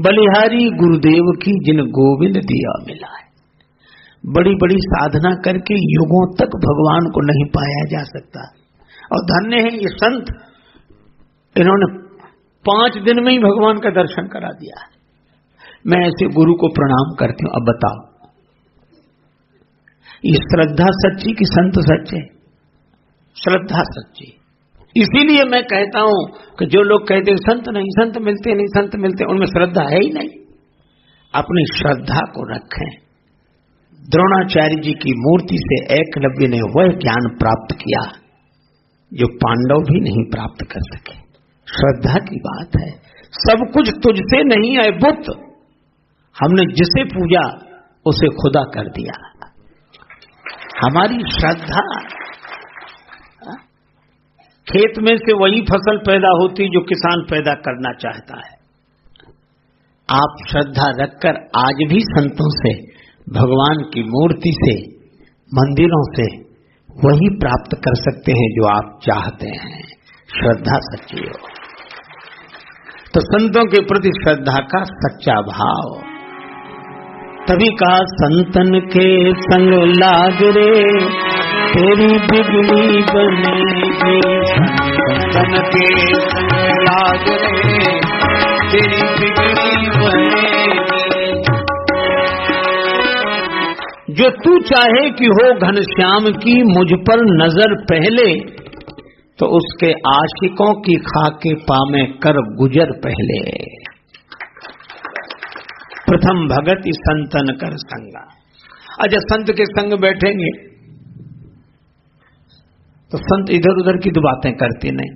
बलिहारी गुरुदेव की जिन गोविंद दिया मिला है। बड़ी बड़ी साधना करके युगों तक भगवान को नहीं पाया जा सकता। और धन्य है ये संत, इन्होंने 5 दिन में ही भगवान का दर्शन करा दिया। मैं ऐसे गुरु को प्रणाम करती हूं। अब बताओ, ये श्रद्धा सच्ची कि संत सच्चे? श्रद्धा सच्ची। इसीलिए मैं कहता हूं कि जो लोग कहते हैं संत नहीं, संत मिलते नहीं, संत मिलते, उनमें श्रद्धा है ही नहीं। अपनी श्रद्धा को रखें। द्रोणाचार्य जी की मूर्ति से एकलव्य ने वह ज्ञान प्राप्त किया जो पांडव भी नहीं प्राप्त कर सके। श्रद्धा की बात है। सब कुछ तुझसे नहीं है बुत, हमने जिसे पूजा उसे खुदा कर दिया। हमारी श्रद्धा, खेत में से वही फसल पैदा होती जो किसान पैदा करना चाहता है। आप श्रद्धा रखकर आज भी संतों से, भगवान की मूर्ति से, मंदिरों से वही प्राप्त कर सकते हैं जो आप चाहते हैं। श्रद्धा सच्ची हो तो संतों के प्रति श्रद्धा का सच्चा भाव। तभी कहा संतन के संग लाग रे तेरी बिगड़ी बनेगी, संतन के संग लाग रे तेरी बिगड़ी बनेगी। जो तू चाहे कि हो घनश्याम की मुझ पर नजर पहले, तो उसके आशिकों की खाके पामे कर गुजर पहले। प्रथम भगति संतन कर संगा। अच्छा, संत के संग बैठेंगे तो संत इधर उधर की तो बातें करते नहीं।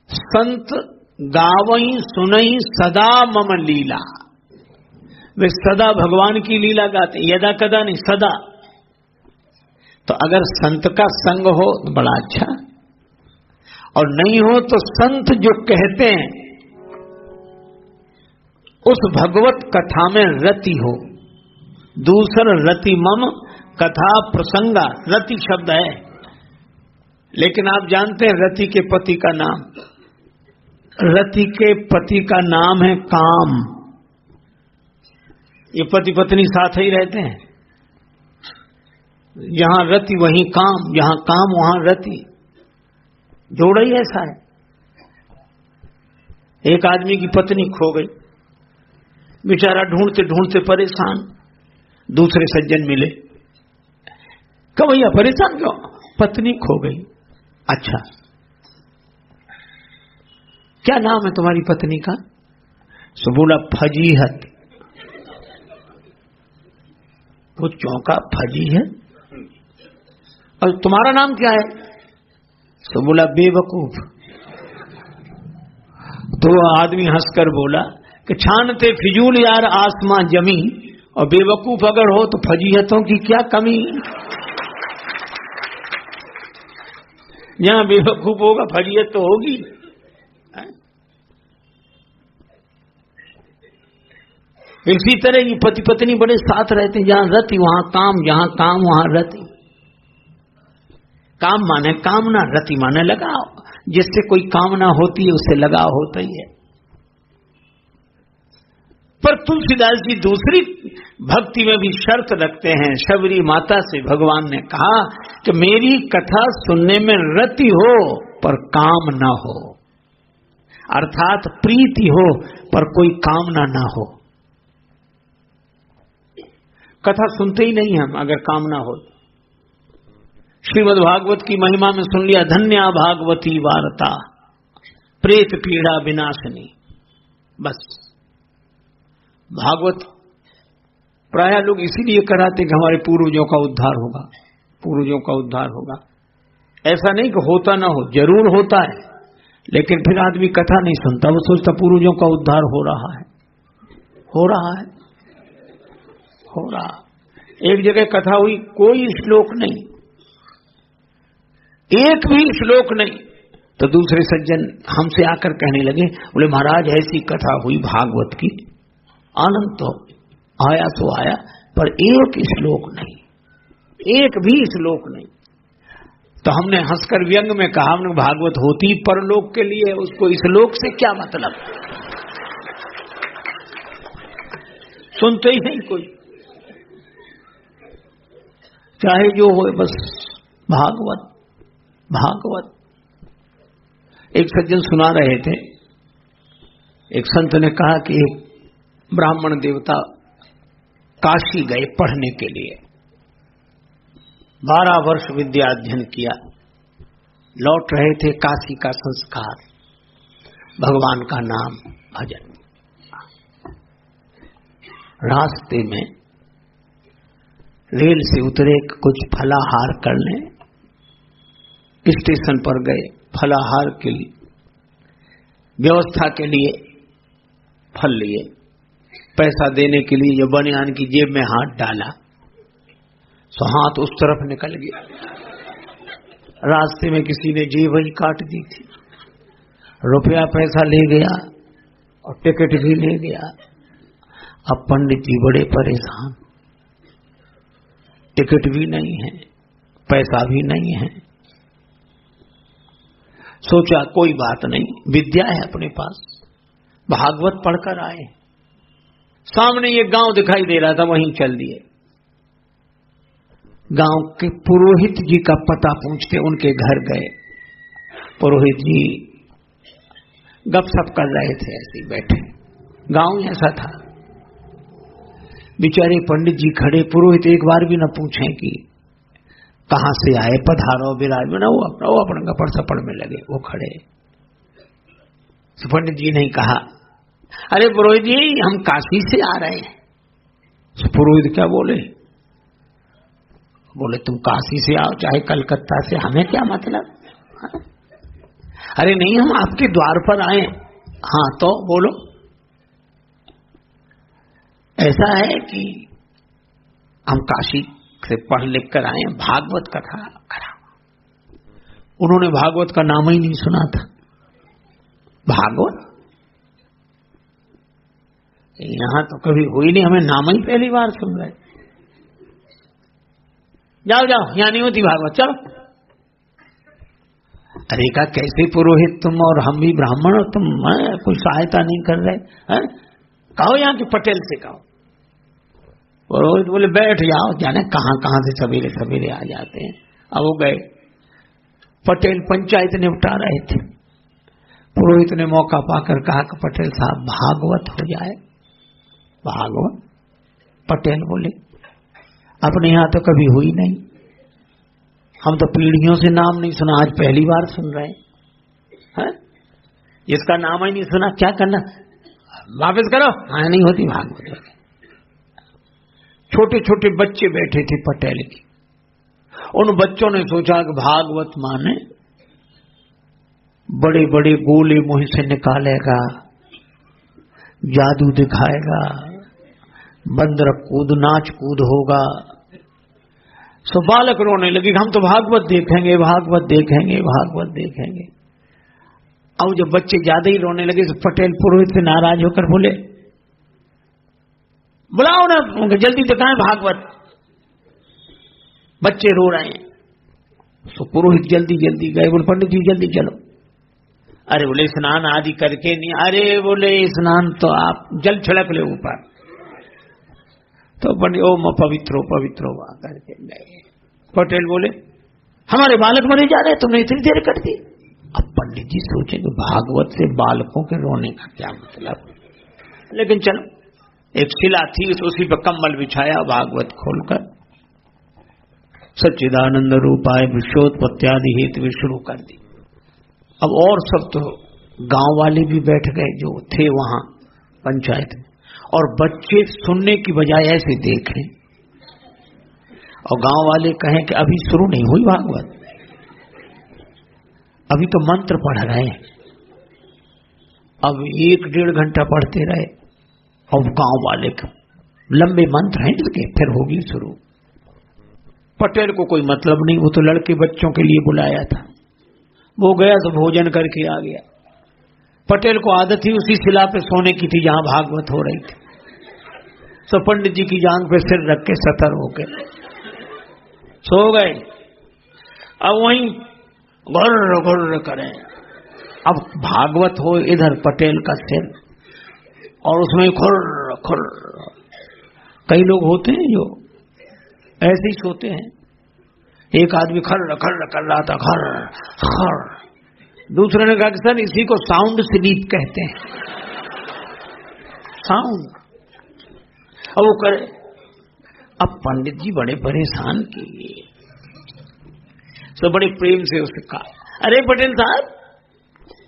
संत गावई सुनई सदा मम लीला, वे सदा भगवान की लीला गाते, यदा कदा नहीं, सदा। तो अगर संत का संग हो तो बड़ा अच्छा, और नहीं हो तो संत जो कहते हैं उस भगवत कथा में रति हो। दूसर रति मम कथा प्रसंगा, रति शब्द है, लेकिन आप जानते हैं रति के पति का नाम, रति के पति का नाम है काम। ये पति पत्नी साथ ही रहते हैं, यहां रति वहीं काम, यहां काम वहां रति, जोड़ा ही ऐसा है। एक आदमी की पत्नी खो गई, बेचारा ढूंढते ढूंढते परेशान, दूसरे सज्जन मिले, कहा भैया परेशान क्यों? पत्नी खो गई। अच्छा, क्या नाम है तुम्हारी पत्नी का? सो बोला फजीहत। वो चौंका, फजीहत? और तुम्हारा नाम क्या है? सो बोला बेवकूफ। तो आदमी हंसकर बोला कि छानते फिजूल यार आसमां जमी, और बेवकूफ अगर हो तो फजीहतों की क्या कमी। यहां बेवकूफ होगा, फजीहत तो होगी। इसी तरह ये पति पत्नी बड़े साथ रहते हैं, जहां रति वहां काम, जहां काम वहां रति। काम माने कामना, रति माने लगाव। जिससे कोई कामना होती है उससे लगाव होता ही है। पर तुलसीदास जी दूसरी भक्ति में भी शर्त रखते हैं। शबरी माता से भगवान ने कहा कि मेरी कथा सुनने में रति हो पर काम न हो, अर्थात प्रीति हो पर कोई कामना न हो। कथा सुनते ही नहीं हम अगर कामना हो। श्रीमद् भागवत की महिमा में सुन लिया, धन्या भागवती वार्ता प्रेत पीड़ा विनाशनी। बस भागवत प्राय लोग इसीलिए कराते कि हमारे पूर्वजों का उद्धार होगा, पूर्वजों का उद्धार होगा। ऐसा नहीं कि होता ना हो, जरूर होता है, लेकिन फिर आदमी कथा नहीं सुनता, वो सोचता पूर्वजों का उद्धार हो रहा है, हो रहा है, हो रहा। एक जगह कथा हुई, कोई श्लोक नहीं, एक भी श्लोक नहीं, तो दूसरे सज्जन हमसे आकर कहने लगे, बोले महाराज ऐसी कथा हुई भागवत की, आनंद तो आया तो आया, पर एक श्लोक नहीं, एक भी श्लोक नहीं। तो हमने हंसकर व्यंग में कहा, हमने भागवत होती परलोक के लिए, उसको इस लोक से क्या मतलब। सुनते ही नहीं कोई, चाहे जो हो, बस भागवत भागवत। एक सज्जन सुना रहे थे, एक संत ने कहा कि एक ब्राह्मण देवता काशी गए पढ़ने के लिए, 12 वर्ष विद्या अध्ययन किया, लौट रहे थे, काशी का संस्कार, भगवान का नाम, भजन। रास्ते में रेल से उतरे, कुछ फलाहार करने स्टेशन पर गए, फलाहार के लिए व्यवस्था के लिए फल लिए, पैसा देने के लिए जो बनियान की जेब में हाथ डाला, सो हाथ उस तरफ निकल गया, रास्ते में किसी ने जेब ही काट दी थी, रुपया पैसा ले गया और टिकट भी ले गया। अब पंडित जी बड़े परेशान, टिकट भी नहीं है, पैसा भी नहीं है। सोचा कोई बात नहीं, विद्या है अपने पास, भागवत पढ़कर आए। सामने ये गांव दिखाई दे रहा था, वहीं चल दिए। गांव के पुरोहित जी का पता पूछते उनके घर गए। पुरोहित जी गपशप कर रहे थे, ऐसे बैठे, गांव ऐसा था। बेचारे पंडित जी खड़े, पुरोहित एक बार भी न पूछे कि कहां से आए, पधारो विराजमान, वो अपने गपड़ सपड़ में लगे, वो खड़े। तो पंडित जी ने कहा, अरे पुरोहित जी हम काशी से आ रहे हैं। तो पुरोहित क्या बोले? बोले तुम काशी से आओ चाहे कलकत्ता से, हमें क्या मतलब? अरे नहीं, हम आपके द्वार पर आए। हाँ तो बोलो। ऐसा है कि हम काशी से पढ़ लिख कर आए, भागवत कथा करा। उन्होंने भागवत का नाम ही नहीं सुना था। भागवत यहां तो कभी हुई नहीं, हमें नाम ही पहली बार सुन रहे। जाओ जाओ, यहां नहीं होती भागवत, चलो। अरे का कैसे पुरोहित तुम, और हम भी ब्राह्मण, और तुम कोई सहायता नहीं कर रहे हैं? कहो यहाँ के पटेल से कहो। पुरोहित बोले बैठ जाओ, जाने कहां कहां से सवेरे सवेरे आ जाते हैं। अब वो गए, पटेल पंचायत निपटा रहे थे। पुरोहित ने मौका पाकर कहा कि पटेल साहब भागवत हो जाए। भागवत? पटेल बोले अपने यहां तो कभी हुई नहीं, हम तो पीढ़ियों से नाम नहीं सुना, आज पहली बार सुन रहे हैं। जिसका नाम ही नहीं सुना क्या करना, वापस करो। हाँ नहीं होती भागवत। छोटे छोटे बच्चे बैठे थे पटेल की, उन बच्चों ने सोचा कि भागवत माने बड़े बड़े गोले मुंह से निकालेगा, जादू दिखाएगा, बंदर कूद नाच कूद होगा। सो बालक रोने लगे, हम तो भागवत देखेंगे, भागवत देखेंगे, भागवत देखेंगे। अब जब बच्चे ज्यादा ही रोने लगे तो पटेल पुरोहित से नाराज होकर बोले बुलाओ ना, जल्दी दिखाएं भागवत, बच्चे रो रहे हैं। तो पुरोहित जल्दी जल्दी गए, बोले पंडित जी जल्दी चलो। अरे बोले स्नान आदि करके नहीं, अरे बोले स्नान तो आप जल छिड़क ले ऊपर। तो पंडित ओम पवित्रो पवित्रो वहां करके गए। पटेल बोले हमारे बालक मरे जा रहे, तुमने इतनी देर कर दी। अब पंडित जी सोचेंगे भागवत से बालकों के रोने का क्या मतलब, लेकिन चलो एक शिला थी, उसी पर कम्बल बिछाया, भागवत खोलकर सच्चिदानंद रूपाय विश्वोत्पत्त्यादि हेतु शुरू कर दी। अब और सब तो गांव वाले भी बैठ गए जो थे वहां पंचायत में, और बच्चे सुनने की बजाय ऐसे देखें, और गांव वाले कहें कि अभी शुरू नहीं हुई भागवत, अभी तो मंत्र पढ़ रहे हैं। अब 1-1.5 घंटा पढ़ते रहे, और गांव वाले लंबे मंत्र हैं इसके, फिर होगी शुरू। पटेल को कोई मतलब नहीं, वो तो लड़के बच्चों के लिए बुलाया था। वो गया तो भोजन करके आ गया। पटेल को आदत ही उसी शिला पे सोने की थी जहां भागवत हो रही थी। तो पंडित जी की जांघ पे सिर रख के सतर हो गए, सो गए। अब वहीं गुर्र गुर्र करें। अब भागवत हो, इधर पटेल का सिर, और उसमें खुर्र खुर्र। कई लोग होते हैं जो ऐसे ही सोते हैं। एक आदमी खर खर कर रहा था, खर खर। दूसरे ने कहा कि सर इसी को साउंड स्लीप कहते हैं, साउंड। अब वो करे। अब पंडित जी बड़े परेशान किए, तो बड़े प्रेम से उसने कहा, अरे पटेल साहब,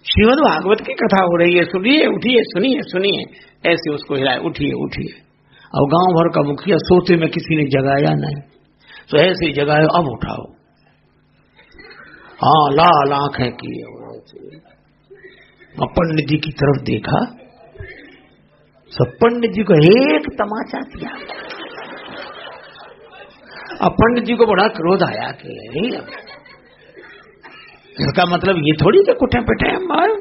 श्रीमद् भागवत की कथा हो रही है, सुनिए, उठिए, सुनिए सुनिए। ऐसे उसको हिलाए, उठिए उठिए। अब गांव भर का मुखिया सोते में किसी ने जगाया नहीं, तो ऐसे ही जगाए, अब उठाओ। हाँ, लाल आंखें की। पंडित जी की तरफ देखा, सब पंडित जी को एक तमाचा दिया। अब पंडित जी को बड़ा क्रोध आया कि इसका मतलब ये थोड़ी कि कुटे पिटे मार।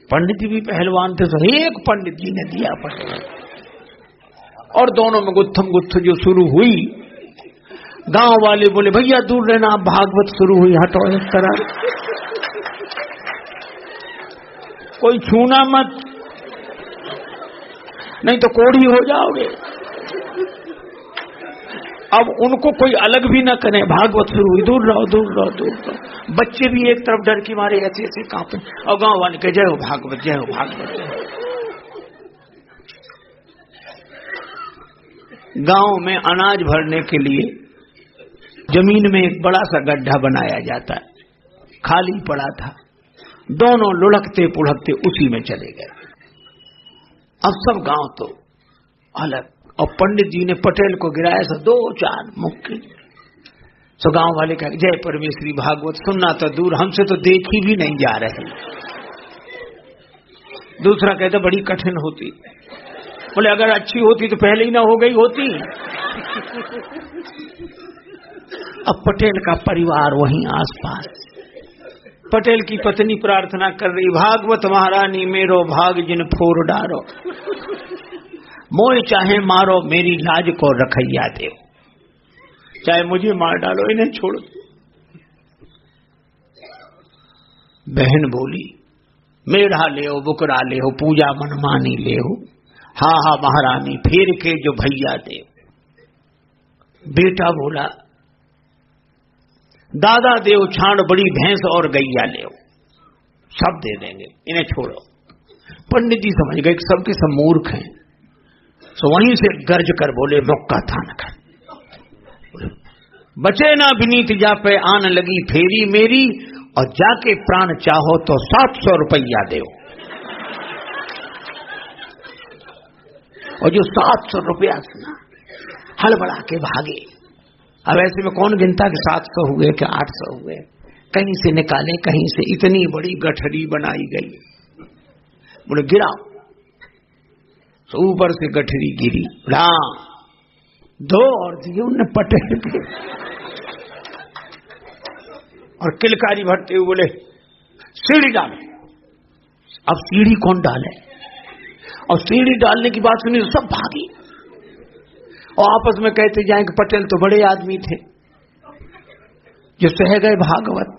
पंडित जी भी पहलवान थे, तो एक पंडित जी ने दिया पटेल, और दोनों में गुत्थम गुत्थ जो शुरू हुई। गांव वाले बोले, भैया दूर रहना, भागवत शुरू हुई, हटो इस तरह, कोई छूना मत, नहीं तो कोढ़ी हो जाओगे। अब उनको कोई अलग भी ना करे, भागवत शुरू हुई, दूर रहो दूर रहो दूर रहो। बच्चे भी एक तरफ डर के मारे ऐसे ऐसे कांपे, और गांव वाले कहे, जय हो भागवत, जय हो भागवत। गांव में अनाज भरने के लिए जमीन में एक बड़ा सा गड्ढा बनाया जाता है, खाली पड़ा था। दोनों लुढ़कते पुढ़कते उसी में चले गए। अब सब गांव तो अलग, और पंडित जी ने पटेल को गिराया, सब 2-4 मुक्के। तो गांव वाले कहे, जय परमेश्वरी भागवत, सुनना तो दूर, हमसे तो देखी भी नहीं जा रही। दूसरा कहता, बड़ी कठिन होती। बोले, अगर अच्छी होती तो पहले ही ना हो गई होती। अब पटेल का परिवार वहीं आसपास। पटेल की पत्नी प्रार्थना कर रही, भागवत महारानी मेरो भाग जिन फोर डारो, मोय चाहे मारो मेरी लाज को रखैया दे, चाहे मुझे मार डालो, इन्हें छोड़ो। बहन बोली, मेढ़ा ले हो, बुकरा ले हो, पूजा मनमानी ले हो, हा हा महारानी फेर के जो भैया दे। बेटा बोला, दादा देव छाण बड़ी भैंस और गैया ले, सब दे देंगे, इन्हें छोड़ो। पंडित जी समझ गए कि सबके सब मूर्ख हैं, तो वहीं से गर्ज कर बोले, मौका था न कर, बचे ना विनीत जा पे आन लगी फेरी मेरी, और जाके प्राण चाहो तो 700 रुपया दो। और जो 700 रुपया सुना, हड़बड़ा के भागे। अब ऐसे में कौन गिनता कि 700 हुए कि 800 हुए, कहीं से निकाले, कहीं से इतनी बड़ी गठरी बनाई गई। बोले, गिराओ। तो ऊपर से गठरी गिरी, दो और दिए उनने पटेल के। और किलकारी भरते हुए बोले, सीढ़ी डालो। अब सीढ़ी कौन डाले, और सीढ़ी डालने की बात सुनी तो सब भागी, और आपस में कहते जाए कि पटेल तो बड़े आदमी थे जो सह गए भागवत,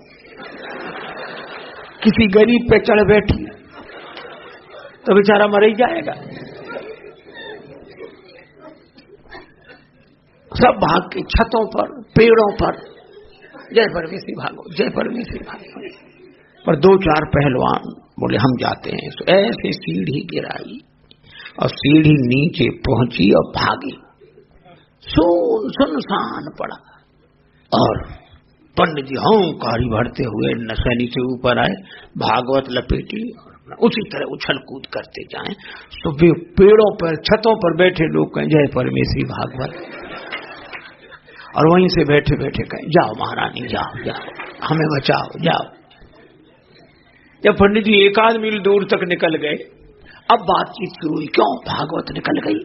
किसी गरीब पे चढ़ बैठी तो बेचारा मर ही जाएगा। सब भाग के छतों पर, पेड़ों पर, जय परमेश्वरी भागवत, जय परमेश्वरी भागवत। पर 2-4 पहलवान बोले, हम जाते हैं। तो ऐसे सीढ़ी गिराई, और सीढ़ी नीचे पहुंची और भागी। सुनसान पड़ा, और पंडित जी हंकारी भरते हुए नशैनी से ऊपर आए, भागवत लपेटी, उसी तरह उछल कूद करते जाएं। तो पेड़ों पर, छतों पर बैठे लोग कहें, जय परमेश्वरी भागवत, और वहीं से बैठे बैठे कहें, जाओ महारानी, जाओ जाओ, हमें बचाओ, जाओ। जब पंडित जी 1-8 मील दूर तक निकल गए, अब बातचीत शुरू हुई, क्यों भागवत निकल गई।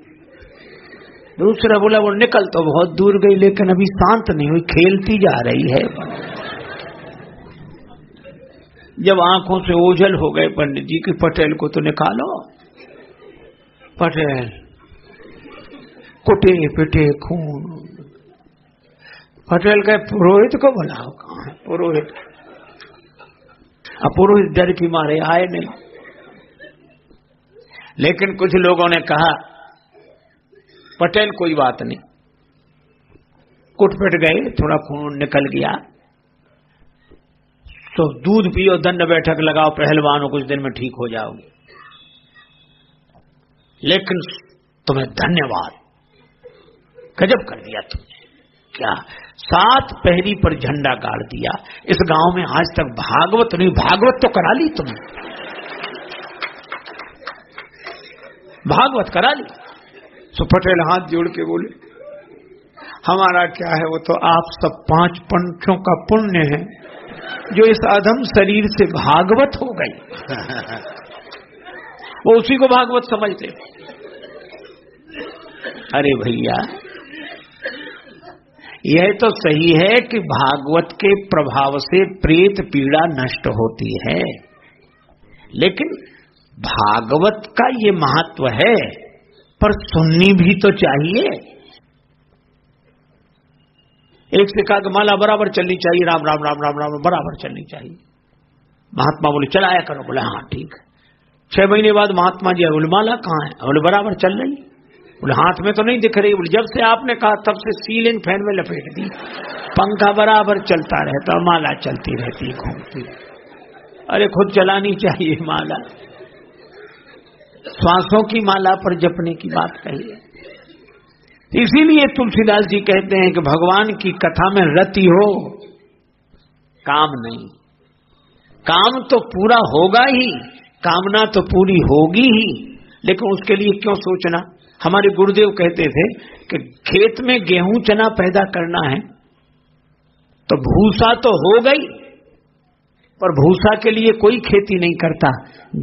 दूसरा बोला, वो निकल तो बहुत दूर गई, लेकिन अभी शांत नहीं हुई, खेलती जा रही है। जब आंखों से ओझल हो गए पंडित जी कि पटेल को तो निकालो। पटेल कुटे पिटे खून। पटेल कहे, पुरोहित को बुलाओ। कहां है पुरोहित? अब पुरोहित डर की मारे आए नहीं। लेकिन कुछ लोगों ने कहा, पटेल कोई बात नहीं, कुटपिट गए, थोड़ा खून निकल गया तो दूध पियो, दंड बैठक लगाओ, पहलवानों कुछ दिन में ठीक हो जाओगे। लेकिन तुम्हें धन्यवाद, गजब कर दिया तुमने। क्या 7 पहरी पर झंडा गाड़ दिया। इस गांव में आज तक भागवत नहीं, भागवत तो करा ली तुमने, भागवत करा ली। तो पटेल हाथ जोड़ के बोले, हमारा क्या है, वो तो आप सब 5 पंथों का पुण्य है जो इस अधम शरीर से भागवत हो गई। वो उसी को भागवत समझते थे। अरे भैया, यह तो सही है कि भागवत के प्रभाव से प्रेत पीड़ा नष्ट होती है, लेकिन भागवत का ये महत्व है, पर सुननी भी तो चाहिए। एक से कहा कि माला बराबर चलनी चाहिए, राम राम राम राम राम बराबर चलनी चाहिए। महात्मा बोले चलाया करो, बोले हाँ ठीक है। 6 महीने बाद महात्मा जी बोले माला कहाँ है, बोले बराबर चल रही, बोले हाथ में तो नहीं दिख रही, बोले जब से आपने कहा तब से सीलिंग फैन में लपेट दी, पंखा बराबर चलता रहता, माला चलती रहती घूमती। अरे खुद चलानी चाहिए माला, श्वासों की माला पर जपने की बात कही है। इसीलिए तुलसीदास जी कहते हैं कि भगवान की कथा में रति हो, काम नहीं। काम तो पूरा होगा ही, कामना तो पूरी होगी ही, लेकिन उसके लिए क्यों सोचना। हमारे गुरुदेव कहते थे कि खेत में गेहूं चना पैदा करना है तो भूसा तो हो गई, पर भूसा के लिए कोई खेती नहीं करता,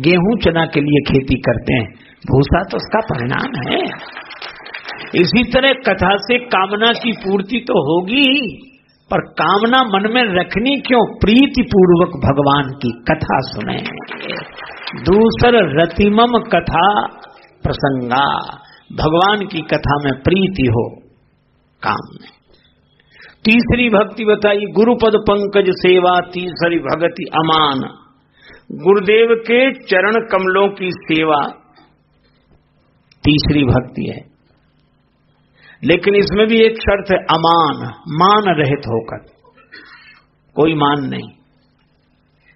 गेहूं चना के लिए खेती करते हैं, भूसा तो उसका परिणाम है। इसी तरह कथा से कामना की पूर्ति तो होगी ही, पर कामना मन में रखनी क्यों, प्रीति पूर्वक भगवान की कथा सुने। दूसर रतिमम कथा प्रसंगा, भगवान की कथा में प्रीति हो काम में। तीसरी भक्ति बताई गुरुपद पंकज सेवा, तीसरी भक्ति अमान, गुरुदेव के चरण कमलों की सेवा तीसरी भक्ति है। लेकिन इसमें भी एक शर्त है, अमान, मान रहित होकर, कोई मान नहीं।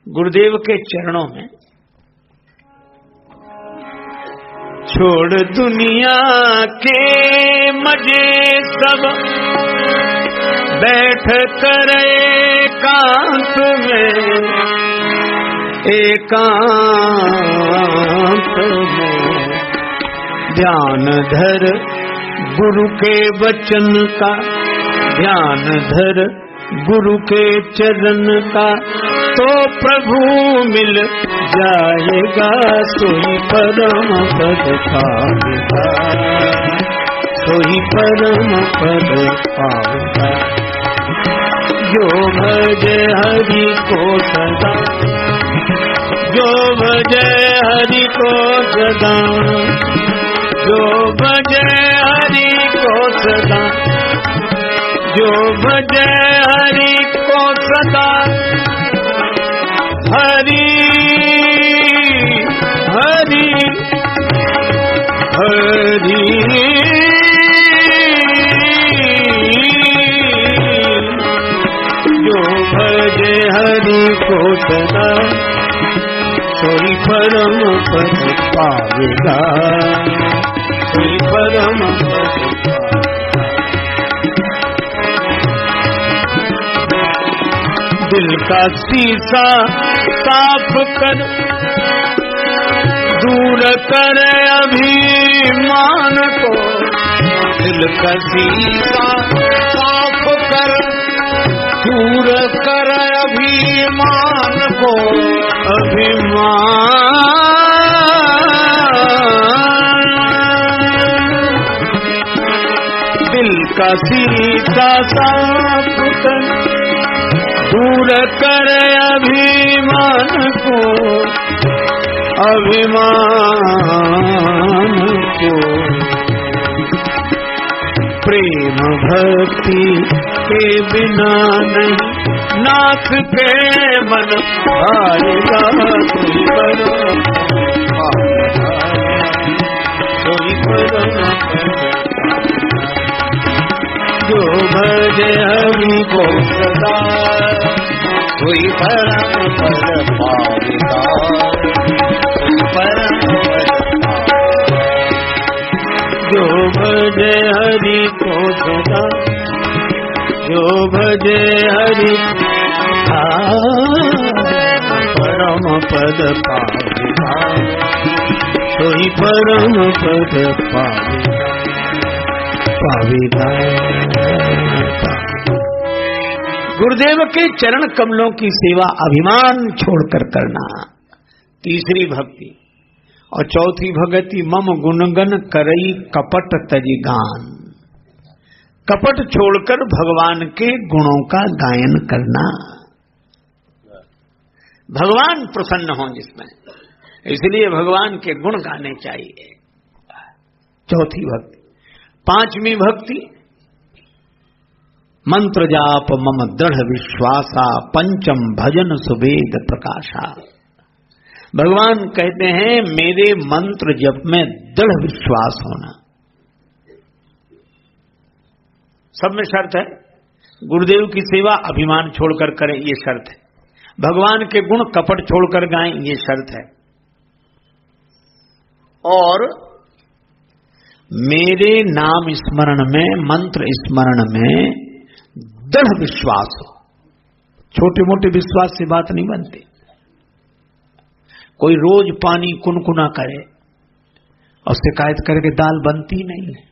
गुरुदेव के चरणों में छोड़ दुनिया के मजे सब, बैठ कर एकांत में, एकांत में ध्यान धर गुरु के वचन का, ध्यान धर गुरु के चरण का, तो प्रभु मिल जाएगा, सोई परम पद पावेगा, सोई परम पद पावेगा। जो भजे हरि को सदा, जो भजे हरि को सदा, जो भजे हरि को सदा, जो भजे हरि को सदा, हरि हरि हरि, जो भजे हरि को सदा, सोई परम पद पावेगा, सोई परम पद पावेगा। दिल का शीशा साफ कर, दूर कर अभिमान को, दिल का शीशा साफ कर, दूर कर अभिमान को, अभिमान दिल का शीशा साफ कर, दूर कर अभिमान को, अभिमान को। प्रेम भक्ति के बिना नहीं, नाथ के मन आएगा, कोई परम कोई परम भजे हरि को सदा कोई परम पद पावेगा, कोई परम पद जो भजे हरि को सदा, जो भजे हरि परम पद पावेगा, कोई परम पद पावेगा। गुरुदेव के चरण कमलों की सेवा अभिमान छोड़कर करना, तीसरी भक्ति। और चौथी भक्ति मम गुणगन करई कपट तजी गान, कपट छोड़कर भगवान के गुणों का गायन करना, भगवान प्रसन्न हो जिसमें, इसलिए भगवान के गुण गाने चाहिए। चौथी भक्ति। पांचवी भक्ति मंत्र जाप मम दृढ़ विश्वासा, पंचम भजन सुवेद प्रकाशा। भगवान कहते हैं मेरे मंत्र जप में दृढ़ विश्वास होना। सब में शर्त है, गुरुदेव की सेवा अभिमान छोड़कर करें ये शर्त है, भगवान के गुण कपट छोड़कर गाएं ये शर्त है, और मेरे नाम स्मरण में मंत्र स्मरण में दृढ़ विश्वास हो। छोटे मोटे विश्वास से बात नहीं बनती। कोई रोज पानी कुनकुना करे और शिकायत करके दाल बनती नहीं है।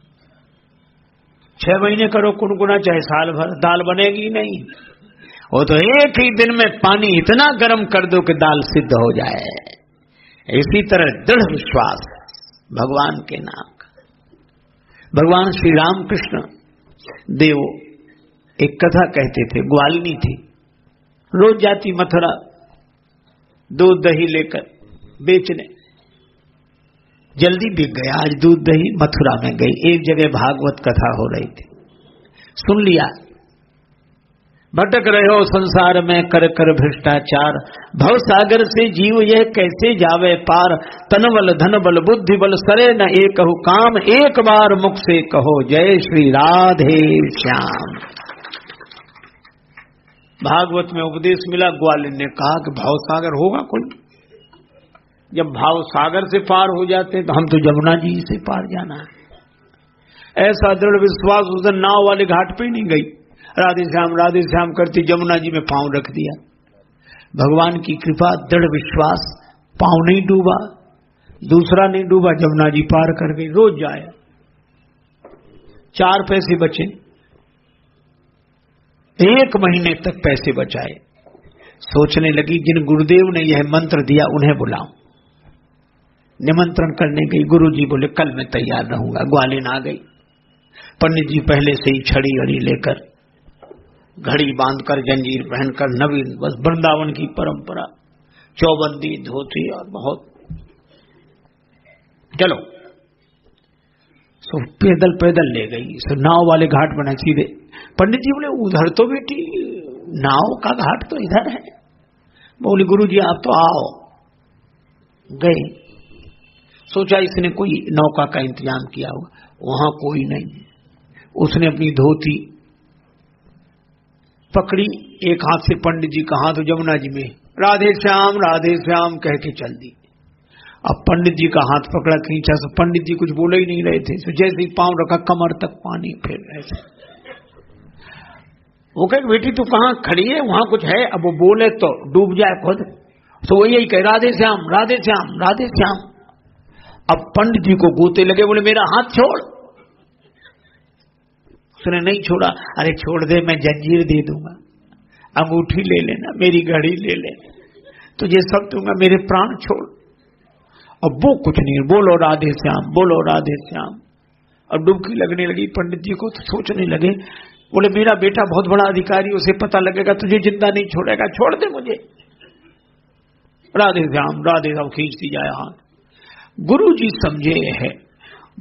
6 महीने करो कुनकुना, चाहे साल भर, दाल बनेगी नहीं। वो तो एक ही दिन में पानी इतना गर्म कर दो कि दाल सिद्ध हो जाए। इसी तरह दृढ़ विश्वास भगवान के नाम का। भगवान श्री रामकृष्ण देव एक कथा कहते थे, ग्वालिनी थी, रोज जाती मथुरा दूध दही लेकर बेचने। जल्दी बिक गया, आज दूध दही मथुरा में गई। एक जगह भागवत कथा हो रही थी, सुन लिया। भटक रहे हो संसार में कर कर भ्रष्टाचार, भव सागर से जीव यह कैसे जावे पार। तन बल धन बल बुद्धि बल सरे न एक काम, एक बार मुख से कहो जय श्री राधे श्याम। भागवत में उपदेश मिला। ग्वालिन ने कहा कि भाव सागर होगा कोई? जब भाव सागर से पार हो जाते हैं तो हम तो जमुना जी से पार जाना है। ऐसा दृढ़ विश्वास उस दिन नाव वाले घाट पे ही नहीं गई, राधे श्याम करती जमुना जी में पांव रख दिया। भगवान की कृपा, दृढ़ विश्वास, पांव नहीं डूबा, दूसरा नहीं डूबा, जमुना जी पार कर गई। रोज जाए, 4 पैसे बचे, 1 महीने तक पैसे बचाए। सोचने लगी जिन गुरुदेव ने यह मंत्र दिया उन्हें बुलाऊं। निमंत्रण करने गई। गुरुजी बोले कल मैं तैयार रहूंगा। ग्वालिन आ गई। पंडित जी पहले से ही छड़ी अड़ी लेकर, घड़ी बांधकर, जंजीर पहनकर, नवीन, बस वृंदावन की परंपरा, चौबंदी, धोती और बहुत। चलो, सो पैदल पैदल ले गई। सो नाव वाले घाट बना सीधे। पंडित जी बोले उधर तो बेटी नाव का घाट तो इधर है। बोले गुरुजी आप तो आओ। गए, सोचा इसने कोई नौका का इंतजाम किया होगा, वहां कोई नहीं। उसने अपनी धोती पकड़ी, एक हाथ से पंडित जी का हाथ जमुना जी में, राधे श्याम कह के चल दी। अब पंडित जी का हाथ पकड़ा, खींचा, तो पंडित जी कुछ बोले ही नहीं रहे थे। तो जैसे ही पांव रखा कमर तक पानी फेर रहे थे। वो कहे बेटी तू कहाँ खड़ी है, वहां कुछ है? अब वो बोले तो डूब जाए खुद। तो वो यही कहे राधे श्याम। अब पंडित जी को गोते लगे, बोले मेरा हाथ छोड़। उसने नहीं छोड़ा। अरे छोड़ दे, मैं जंजीर दे दूंगा, अंगूठी ले लेना, मेरी घड़ी ले लेना, तुझे सब दूंगा, मेरे प्राण छोड़। अब वो कुछ नहीं, बोलो राधे श्याम। अब डुबकी लगने लगी पंडित जी को। तो सोचने लगे, बोले मेरा बेटा बहुत बड़ा अधिकारी, उसे पता लगेगा, तुझे जिंदा नहीं छोड़ेगा, छोड़ दे मुझे। राधे श्याम खींचती जाए हाथ। गुरु जी समझे है,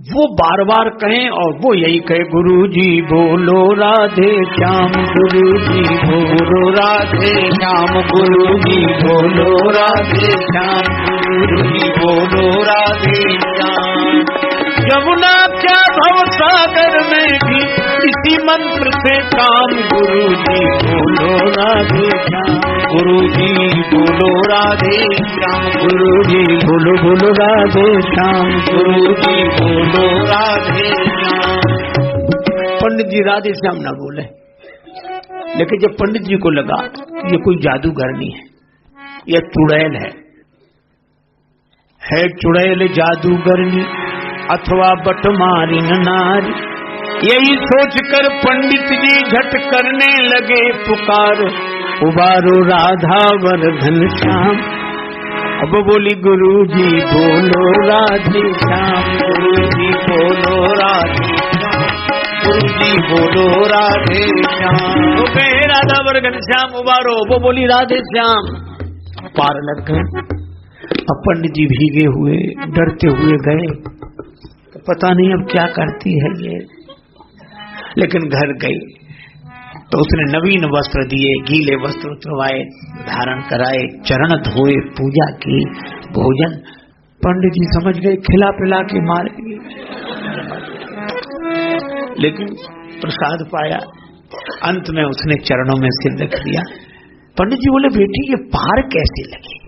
वो बार बार कहें और वो यही कहे, गुरु जी बोलो राधे श्याम, गुरु जी बोलो राधे श्याम, गुरु जी बोलो राधे श्याम, गुरु जी बोलो राधे श्याम। यमुना क्या भव सागर में भी इसी इसी मंत्र से काम, गुरु जी बोलो राधे श्याम, गुरु जी बोलो राधे श्याम, गुरु जी बोलो बोलो राधे श्याम, गुरु जी बोलो राधे श्याम। पंडित जी राधे श्याम ना बोले, लेकिन जब पंडित जी को लगा ये कोई जादूगर नहीं है, यह चुड़ैल है चुड़ैल जादूगरनी अथवा बटमारी नारी। यही सोचकर पंडित जी झट करने लगे पुकार, उबारो राधा वर्धन श्याम। अब बोली गुरु जी बोलो राधे श्याम, गुरु जी बोलो राधे श्याम, गुरु जी बोलो राधे श्याम। तो कहे राधा वर्धन श्याम उबारो, वो बोली राधे श्याम। पार लग गए। अब पंडित जी भीगे हुए डरते हुए गए, पता नहीं अब क्या करती है ये। लेकिन घर गई तो उसने नवीन वस्त्र दिए, गीले वस्त्र उतरवाए, धारण कराए, चरण धोए, पूजा की, भोजन। पंडित जी समझ गए खिला पिला के मारेंगे, लेकिन प्रसाद पाया। अंत में उसने चरणों में सिर रख दिया। पंडित जी बोले बेटी ये पार कैसे लगी?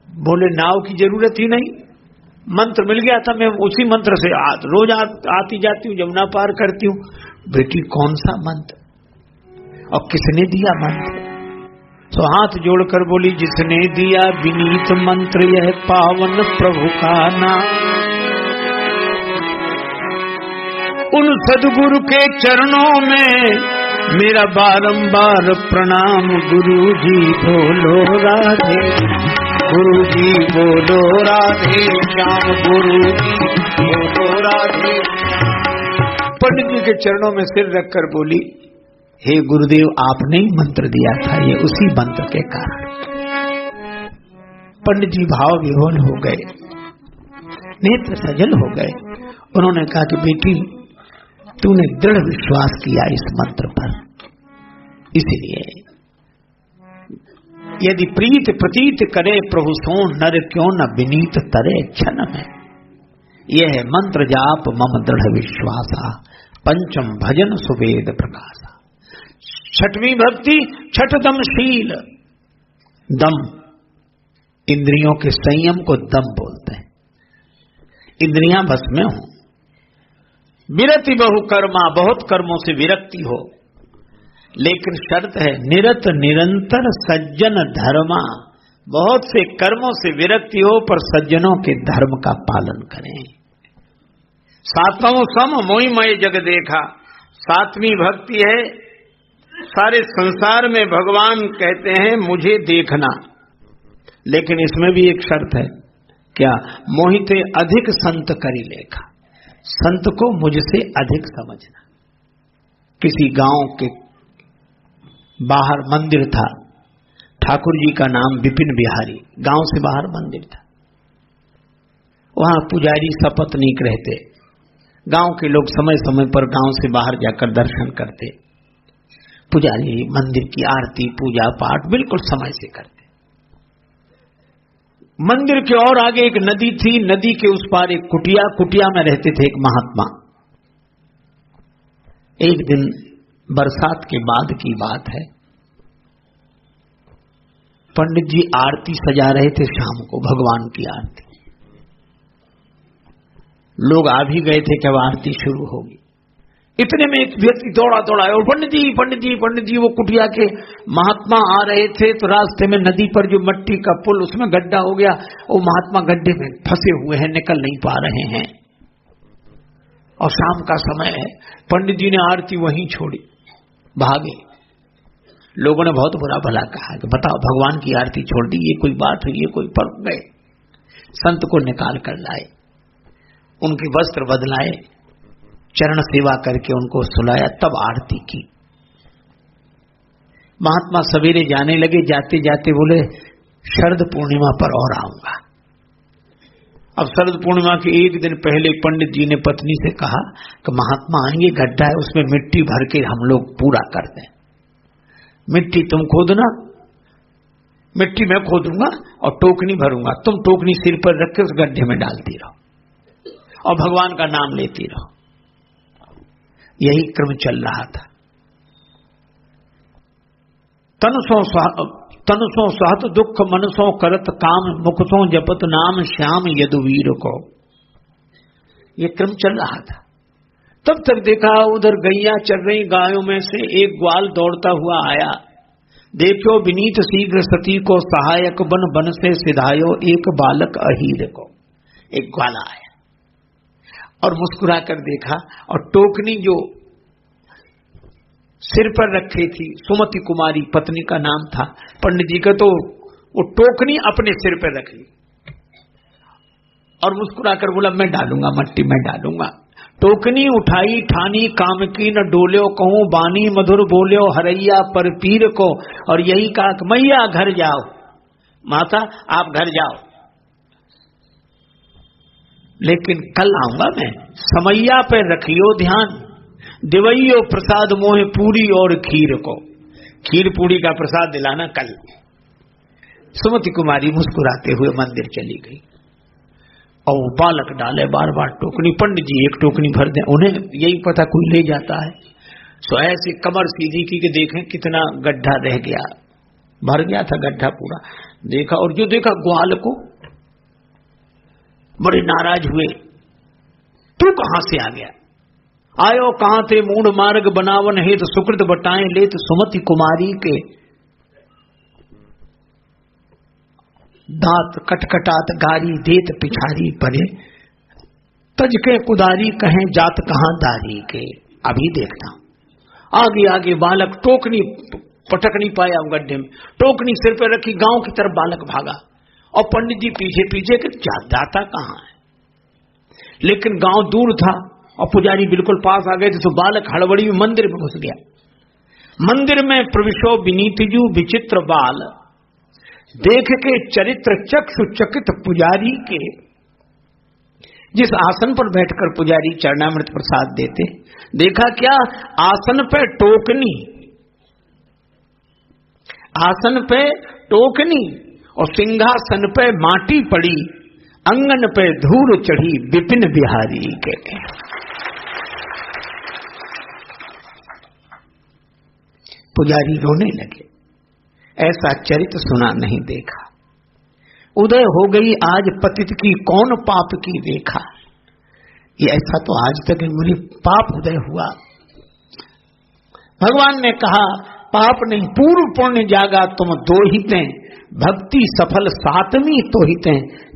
बोले नाव की जरूरत ही नहीं, मंत्र मिल गया था, मैं उसी मंत्र से रोज आती जाती हूँ, यमुना पार करती हूँ। बेटी कौन सा मंत्र और किसने दिया मंत्र? तो हाथ जोड़कर बोली जिसने दिया विनीत मंत्र यह पावन प्रभु का नाम। उन सदगुरु के चरणों में मेरा बारंबार प्रणाम। गुरु जी बोलो राधे, गुरु जी बोलो राधे श्याम, गुरु जी बोलो राधे। पंडित जी के चरणों में सिर रखकर बोली हे गुरुदेव आपने ही मंत्र दिया था, ये उसी मंत्र के कारण। पंडित जी भाव विह्वल हो गए, नेत्र सजल हो गए। उन्होंने कहा कि बेटी तूने दृढ़ विश्वास किया इस मंत्र पर, इसलिए यदि प्रीत प्रतीत करे प्रभु सो नर क्यों न विनीत तरे क्षण में। यह है मंत्र जाप मम दृढ़ विश्वासा, पंचम भजन सुवेद प्रकाशा। छठवीं भक्ति छठ दमशील। दम इंद्रियों के संयम को दम बोलते हैं। इंद्रियां बस में हो। विरति बहु कर्मा, बहुत कर्मों से विरक्ति हो, लेकिन शर्त है निरत निरंतर सज्जन धर्मा। बहुत से कर्मों से विरक्ति हो पर सज्जनों के धर्म का पालन करें। सातवां सम मोहि मय जग देखा। सातवीं भक्ति है सारे संसार में भगवान कहते हैं मुझे देखना, लेकिन इसमें भी एक शर्त है, क्या? मोहिते अधिक संत करी लेखा। संत को मुझसे अधिक समझना। किसी गांव के बाहर मंदिर था, ठाकुर जी का नाम विपिन बिहारी, गांव से बाहर मंदिर था। वहां पुजारी सपत्नीक रहते। गांव के लोग समय समय पर गांव से बाहर जाकर दर्शन करते। पुजारी मंदिर की आरती पूजा पाठ बिल्कुल समय से करते। मंदिर के और आगे एक नदी थी, नदी के उस पार एक कुटिया, कुटिया में रहते थे एक महात्मा। एक दिन बरसात के बाद की बात है, पंडित जी आरती सजा रहे थे शाम को, भगवान की आरती। लोग आ भी गए थे कि अब आरती शुरू होगी। इतने में एक व्यक्ति दौड़ा दौड़ा और पंडित जी पंडित जी पंडित जी। वो कुटिया के महात्मा आ रहे थे तो रास्ते में नदी पर जो मट्टी का पुल उसमें गड्ढा हो गया। वो महात्मा गड्ढे में फंसे हुए हैं, निकल नहीं पा रहे हैं और शाम का समय है। पंडित जी ने आरती वहीं छोड़ी, भागे। लोगों ने बहुत बुरा भला कहा कि बताओ भगवान की आरती छोड़ दी, ये कोई बात हुई, ये कोई पर्व गए। संत को निकाल कर लाए, उनके वस्त्र बदलाए, चरण सेवा करके उनको सुलाया, तब आरती की। महात्मा सवेरे जाने लगे। जाते जाते बोले शरद पूर्णिमा पर और आऊंगा। अब शरद पूर्णिमा के एक दिन पहले पंडित जी ने पत्नी से कहा कि महात्मा आएंगे, गड्ढा है उसमें मिट्टी भर के हम लोग पूरा कर दें। मिट्टी तुम खोदना, मिट्टी मैं खोदूंगा और टोकनी भरूंगा, तुम टोकनी सिर पर रख के उस गड्ढे में डालती रहो और भगवान का नाम लेती रहो। यही क्रम चल रहा था। तन सो सहत दुख मन सो करत काम, मुख सो जपत नाम श्याम यदुवीर को, ये क्रम चल रहा था। तब तक देखा उधर गैया चल रही, गायों में से एक ग्वाल दौड़ता हुआ आया। देखो विनीत शीघ्र सती को, सहायक बन बन से सिधायो एक बालक अहीर को। एक ग्वाला आया और मुस्कुरा कर देखा, और टोकनी जो सिर पर रखी थी, सुमति कुमारी पत्नी का नाम था पंडित जी का, तो वो टोकनी अपने सिर पर रख ली और मुस्कुरा कर बोला मैं डालूंगा, मट्टी में डालूंगा। टोकनी उठाई ठानी काम की न डोल्यो, कहूं बानी मधुर बोल्यो हरैया पर पीर को, और यही कहा कि मैया घर जाओ, माता आप घर जाओ, लेकिन कल आऊंगा मैं, समैया पे रखियो ध्यान, दिवैयो प्रसाद मोहे पूरी और खीर को, खीर पूरी का प्रसाद दिलाना कल। सुमति कुमारी मुस्कुराते हुए मंदिर चली गई और बालक डाले बार बार टोकनी। पंडित जी एक टोकनी भर दें, उन्हें यही पता कोई ले जाता है, सो ऐसे कमर सीधी की कि देखें कितना गड्ढा रह गया, भर गया था गड्ढा पूरा। देखा और जो देखा ग्वाल को, बड़े नाराज हुए, तू कहां से आ गया, आयो कहां थे मूढ़ मार्ग बनावन हेत, सुकृत बटाएं लेत सुमति कुमारी के, दांत कटकटात गारी देत पिछारी परे, तज के कुदारी कहें जात कहां दारी के। अभी देखता हूं आगे आगे बालक टोकनी पटक नहीं पाया गड्ढे में, टोकनी सिर पर रखी, गांव की तरफ बालक भागा और पंडित जी पीछे पीछे कि जाता कहां है। लेकिन गांव दूर था और पुजारी बिल्कुल पास आ गए थे, तो बालक हड़बड़ी में मंदिर में घुस गया। मंदिर में प्रविशो विनीतजू विचित्र बाल, देख के चरित्र चक्षु चकित पुजारी के। जिस आसन पर बैठकर पुजारी चरणामृत प्रसाद देते, देखा क्या, आसन पे टोकनी, आसन पे टोकनी और सिंहासन पे माटी पड़ी, अंगन पे धूल चढ़ी विपिन बिहारी के। पुजारी रोने लगे, ऐसा चरित्र सुना नहीं देखा। उदय हो गई आज पतित की, कौन पाप की देखा। ये ऐसा तो आज तक मुझे पाप उदय हुआ। भगवान ने कहा पाप नहीं पूर्व पुण्य जागा तुम दो हिते, भक्ति सफल सातवीं तो हिते,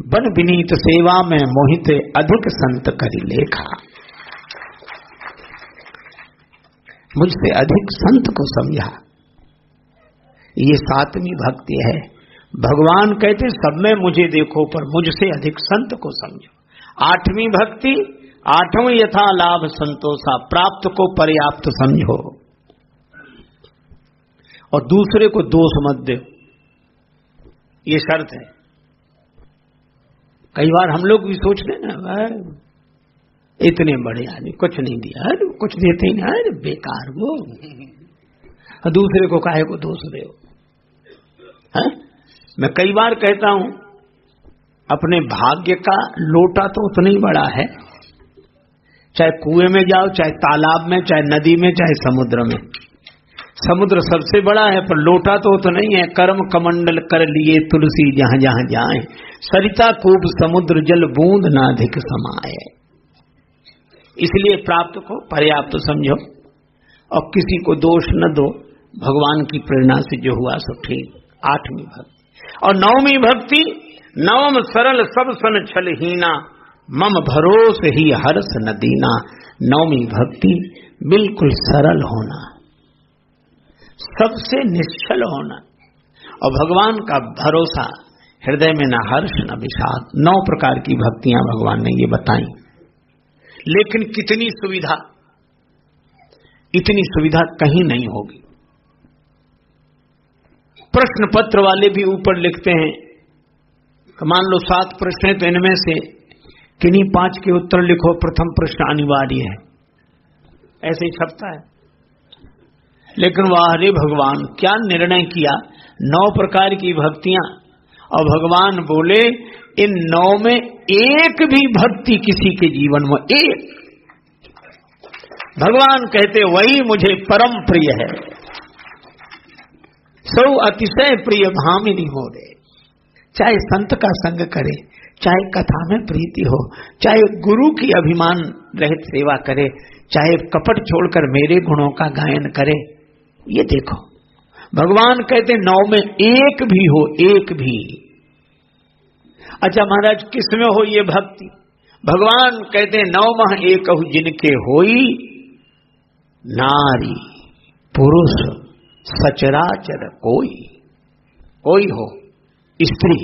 बन विनीत सेवा में मोहिते, अधिक संत करी लेखा। मुझसे अधिक संत को समझा, ये सातवीं भक्ति है। भगवान कहते सब में मुझे देखो पर मुझसे अधिक संत को समझो। आठवीं भक्ति, आठवीं यथा लाभ संतोषा, प्राप्त को पर्याप्त समझो और दूसरे को दोष मत दो, ये शर्त है। कई बार हम लोग भी सोचते हैं ना, इतने बड़े आदमी कुछ नहीं दिया, कुछ देते ही नहीं, बेकार वो, दूसरे को काहे को दोष दे। मैं कई बार कहता हूं अपने भाग्य का लोटा तो उतना ही बड़ा है, चाहे कुएं में जाओ, चाहे तालाब में, चाहे नदी में, चाहे समुद्र में। समुद्र सबसे बड़ा है पर लोटा तो उतना ही है। कर्म कमंडल कर लिए तुलसी जहां जहां जाए, सरिता कूप समुद्र जल बूंद नाधिक समाए। इसलिए प्राप्त को पर्याप्त समझो और किसी को दोष न दो। भगवान की प्रेरणा से जो हुआ सो ठीक। आठवीं भक्ति और नवमीं भक्ति, नवम सरल सब सन छलहीना, मम भरोस ही हर्ष न दीना। नवमीं भक्ति बिल्कुल सरल होना, सबसे निश्चल होना और भगवान का भरोसा, हृदय में न हर्ष न विषाद। 9 प्रकार की भक्तियां भगवान ने ये बताई। लेकिन कितनी सुविधा, इतनी सुविधा कहीं नहीं होगी। प्रश्न पत्र वाले भी ऊपर लिखते हैं, मान लो 7 प्रश्न है तो इनमें से किन्हीं 5 के उत्तर लिखो, प्रथम प्रश्न अनिवार्य है, ऐसे ही छपता है। लेकिन वाह रे भगवान, क्या निर्णय किया, 9 प्रकार की भक्तियां, और भगवान बोले इन 9 में एक भी भक्ति किसी के जीवन में, एक भगवान कहते वही मुझे परम प्रिय है। सो अतिशय प्रिय भामिनी हो रे। चाहे संत का संग करे, चाहे कथा में प्रीति हो, चाहे गुरु की अभिमान रहित सेवा करे, चाहे कपट छोड़कर मेरे गुणों का गायन करे। ये देखो भगवान कहते 9 में एक भी हो, एक भी। अच्छा महाराज किसमें हो ये भक्ति? भगवान कहते 9 मह एक हो जिनके होई नारी पुरुष सचराचर कोई हो, स्त्री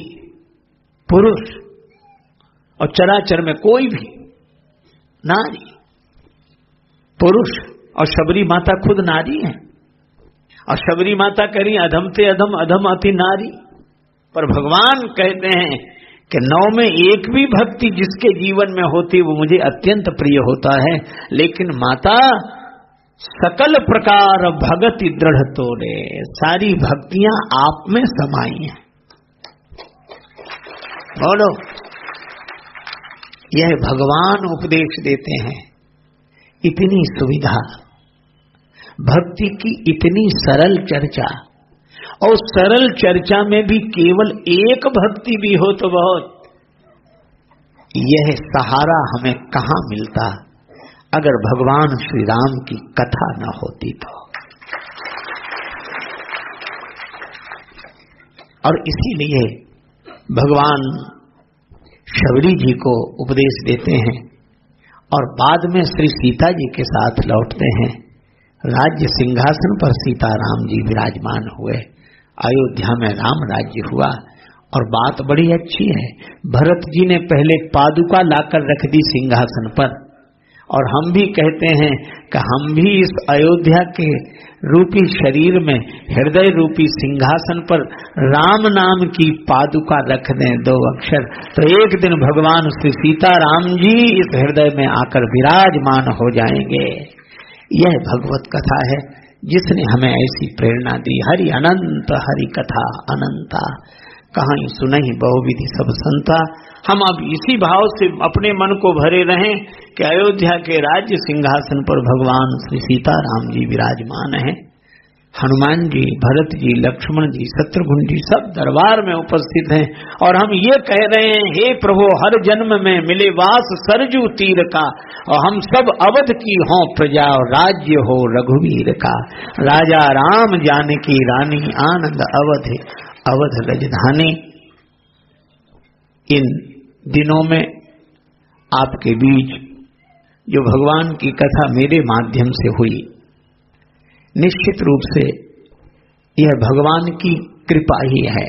पुरुष और चराचर में कोई भी, नारी पुरुष। और शबरी माता खुद नारी है, और शबरी माता करी अधम ते अधम, अधम अति नारी। पर भगवान कहते हैं कि 9 में एक भी भक्ति जिसके जीवन में होती वो मुझे अत्यंत प्रिय होता है। लेकिन माता सकल प्रकार भगति दृढ़ तोरे, सारी भक्तियां आप में समाई हैं। बोलो, यह भगवान उपदेश देते हैं। इतनी सुविधा, भक्ति की इतनी सरल चर्चा, और सरल चर्चा में भी केवल एक भक्ति भी हो तो बहुत। यह सहारा हमें कहां मिलता अगर भगवान श्री राम की कथा न होती तो। और इसीलिए भगवान शबरी जी को उपदेश देते हैं और बाद में श्री सीता जी के साथ लौटते हैं। राज्य सिंहासन पर सीताराम जी विराजमान हुए, अयोध्या में राम राज्य हुआ। और बात बड़ी अच्छी है, भरत जी ने पहले पादुका लाकर रख दी सिंहासन पर, और हम भी कहते हैं कि हम भी इस अयोध्या के रूपी शरीर में हृदय रूपी सिंहासन पर राम नाम की पादुका रख दें, 2 अक्षर, तो एक दिन भगवान श्री सीताराम जी इस हृदय में आकर विराजमान हो जाएंगे। यह भगवत कथा है जिसने हमें ऐसी प्रेरणा दी। हरि अनंत हरि कथा अनंता, कहानी सुनहि बहुविधि सब संता। हम अब इसी भाव से अपने मन को भरे रहें कि अयोध्या के राज्य सिंहासन पर भगवान श्री सीताराम जी विराजमान हैं। हनुमान जी, भरत जी, लक्ष्मण जी, शत्रुघ्न जी सब दरबार में उपस्थित हैं। और हम ये कह रहे हैं, हे प्रभु हर जन्म में मिले वास सरजू तीर का, और हम सब अवध की हों प्रजा और राज्य हो रघुवीर का। राजा राम जानकी रानी आनंद अवध राजधानी। इन दिनों में आपके बीच जो भगवान की कथा मेरे माध्यम से हुई, निश्चित रूप से यह भगवान की कृपा ही है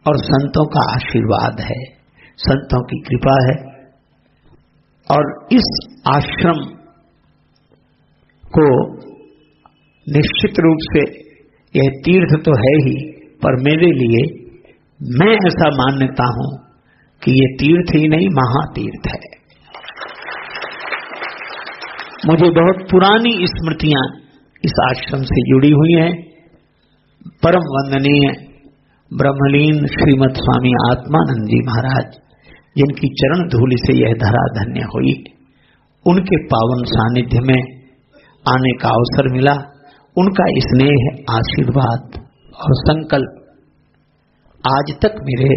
और संतों का आशीर्वाद है, संतों की कृपा है। और इस आश्रम को निश्चित रूप से यह तीर्थ तो है ही, पर मेरे लिए मैं ऐसा मानता हूं कि ये तीर्थ ही नहीं महातीर्थ है। मुझे बहुत पुरानी स्मृतियां इस आश्रम से जुड़ी हुई हैं। परम वंदनीय ब्रह्मलीन श्रीमद स्वामी आत्मानंद जी महाराज, जिनकी चरण धूलि से यह धरा धन्य हुई, उनके पावन सानिध्य में आने का अवसर मिला। उनका स्नेह, आशीर्वाद और संकल्प आज तक मेरे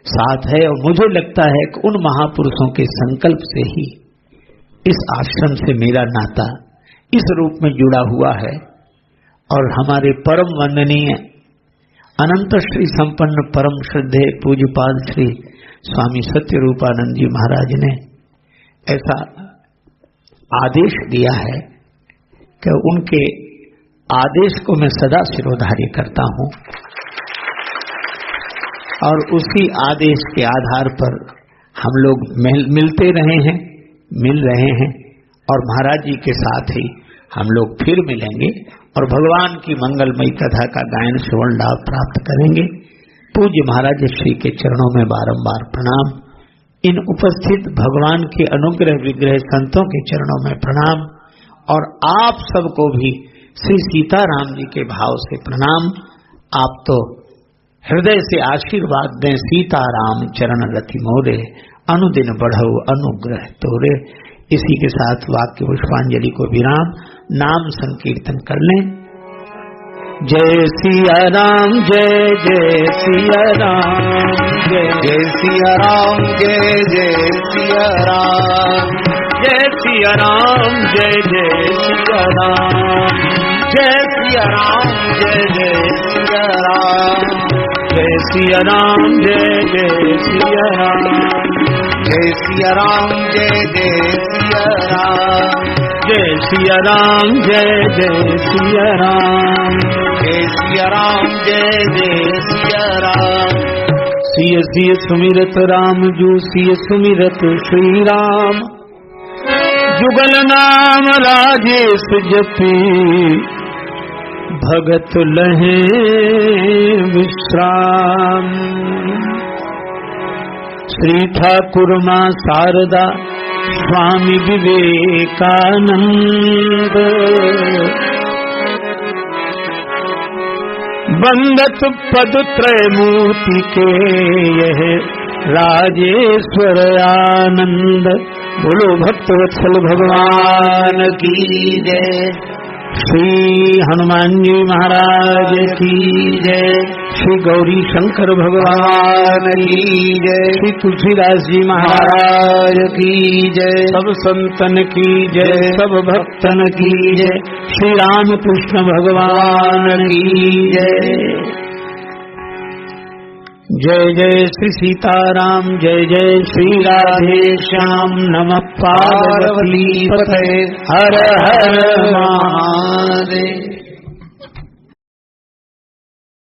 साथ है, और मुझे लगता है कि उन महापुरुषों के संकल्प से ही इस आश्रम से मेरा नाता इस रूप में जुड़ा हुआ है। और हमारे परम वंदनीय अनंत श्री संपन्न परम श्रद्धेय पूज्यपाद श्री स्वामी सत्यरूपानंद जी महाराज ने ऐसा आदेश दिया है कि उनके आदेश को मैं सदा सिरोधार्य करता हूं, और उसी आदेश के आधार पर हम लोग मिलते रहे हैं, मिल रहे हैं, और महाराज जी के साथ ही हम लोग फिर मिलेंगे और भगवान की मंगलमयी कथा का गायन श्रवण लाभ प्राप्त करेंगे। पूज्य महाराज श्री के चरणों में बारंबार प्रणाम। इन उपस्थित भगवान के अनुग्रह विग्रह संतों के चरणों में प्रणाम, और आप सबको भी श्री सीताराम जी के भाव से प्रणाम। आप तो हृदय से आशीर्वाद दें, सीताराम चरण रति मोरे, अनुदिन बढ़ो अनुग्रह तोरे। इसी के साथ वाक्य पुष्पांजलि को विराम, नाम संकीर्तन कर लें। जय सिया राम, जय जय सिया राम, जय जय सिया राम, जय जय सिया राम, जय सिया राम, जय जय सिया राम, जय सिया राम, जय जय सिया राम, जय सिया राम, जय जय सिया राम, जय सिया राम, जय जय सिया राम, जय सिया राम, जय जय सिया राम, जय सिया राम, जय जय सिया राम। सिय सिय सुमिरत राम जू, सिय सुमिरत श्री राम, जुगल नाम राजेश जपी, भगत लहे विश्राम। श्री ठाकुर मां शारदा, स्वामी विवेकानंद, बंदत पद त्रय मूर्ति के यह राजेश्वर आनंद। बोलो भक्तवत्सल भगवान की जय। श्री हनुमान जी महाराज की जय। श्री गौरी शंकर भगवान की जय। श्री तुलसीदास जी महाराज की जय। सब संतन की जय, सब भक्तन की जय। श्री राम कृष्ण भगवान की जय। जय जय श्री सीताराम, जय जय श्री राधे श्याम। नमः पार्वती पते, हर हर महादेव।